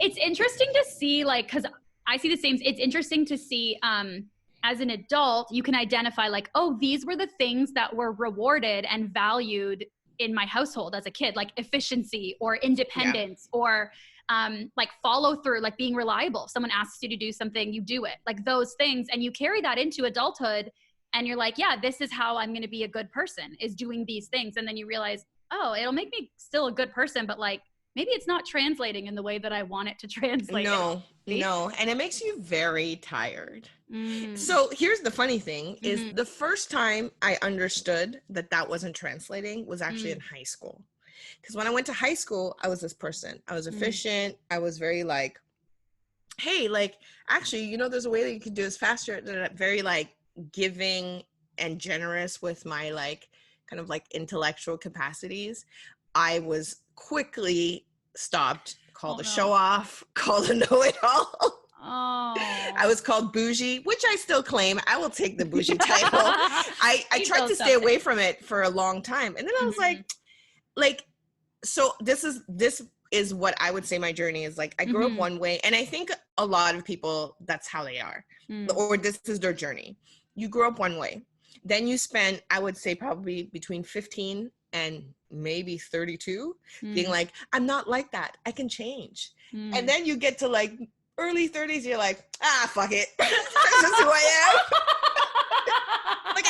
It's interesting to see, like, because I see the same. It's interesting to see as an adult, you can identify like, oh, these were the things that were rewarded and valued in my household as a kid, like efficiency or independence or like follow through, like being reliable. If someone asks you to do something, you do it, like those things. And you carry that into adulthood and you're like, yeah, this is how I'm going to be a good person, is doing these things. And then you realize, oh, it'll make me still a good person, but like, maybe it's not translating in the way that I want it to translate. No. And it makes you very tired. So here's the funny thing is the first time I understood that wasn't translating was actually in high school. Because when I went to high school, I was this person. I was efficient. I was very like, hey, like, actually, you know, there's a way that you can do this faster. Very like giving and generous with my like kind of like intellectual capacities. I was quickly stopped, called a show off, called a know-it-all. I was called bougie, which I still claim. I will take the bougie title. I tried to stay away from it for a long time. And then I was like, so this is what I would say my journey is like. I grew up one way, and I think a lot of people, that's how they are, or this is their journey. You grew up one way. Then you spend, I would say probably between 15 and maybe 32 being like, I'm not like that. I can change. And then you get to like early 30s, you're like, fuck it. That's just who I am. Like,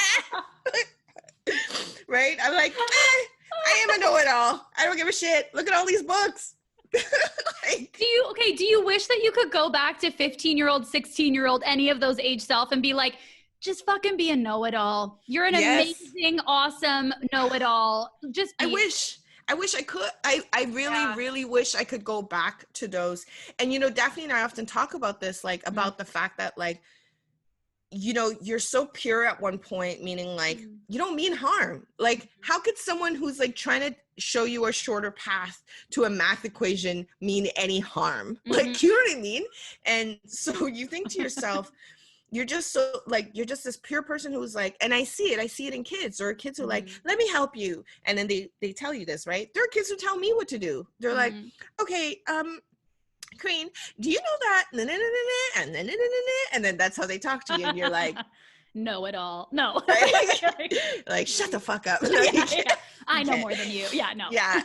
right? I'm like, I am a know-it-all. I don't give a shit. Look at all these books. Like, do you wish that you could go back to 15-year-old, 16-year-old, any of those age self and be like, just fucking be a know-it-all. You're an amazing, awesome know-it-all. Just be. I wish I could. I really wish I could go back to those. And, you know, Daphne and I often talk about this, like, about the fact that, like, you know, you're so pure at one point, meaning, like, you don't mean harm. Like, how could someone who's, like, trying to show you a shorter path to a math equation mean any harm? Like, you know what I mean? And so you think to yourself, you're just so like, you're just this pure person who's like, and I see it in kids, or kids who are like, let me help you. And then they tell you this, right? There are kids who tell me what to do. They're like, okay, Queen, do you know that? And then that's how they talk to you. And you're like, know it all. No. Right? Like, shut the fuck up. I know more than you. Yeah, no. Yeah.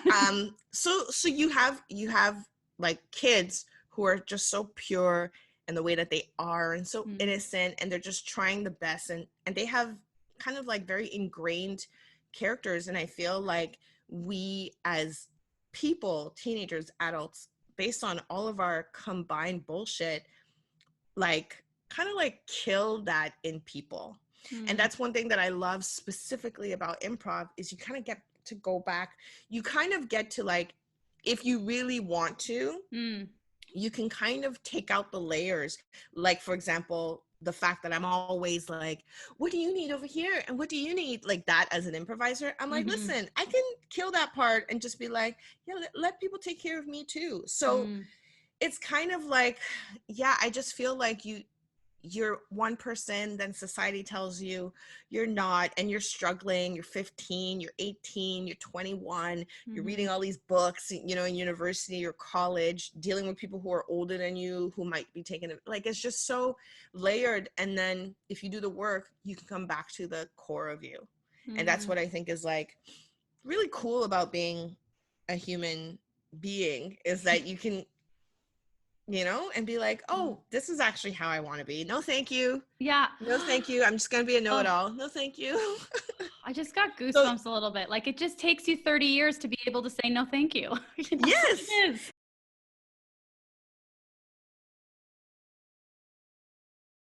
So you have like kids who are just so pure and the way that they are and so innocent, and they're just trying the best, and they have kind of like very ingrained characters. And I feel like we as people, teenagers, adults, based on all of our combined bullshit, like kind of like kill that in people. And that's one thing that I love specifically about improv, is you kind of get to go back. You kind of get to, like, if you really want to, you can kind of take out the layers. Like, for example, the fact that I'm always like, what do you need over here? And what do you need? Like that as an improviser. I'm like, listen, I can kill that part and just be like, yeah, let people take care of me too. So it's kind of like, yeah, I just feel like you're one person, then society tells you you're not, and you're struggling. You're 15, you're 18, you're 21, you're reading all these books, you know, in university or college, dealing with people who are older than you, who might be taking it. Like, it's just so layered. And then if you do the work, you can come back to the core of you. And that's what I think is like really cool about being a human being, is that you can, you know, and be like, oh, this is actually how I want to be. No, thank you. Yeah. No, thank you. I'm just going to be a know-it-all. No, thank you. I just got goosebumps a little bit. Like, it just takes you 30 years to be able to say no, thank you. Yes.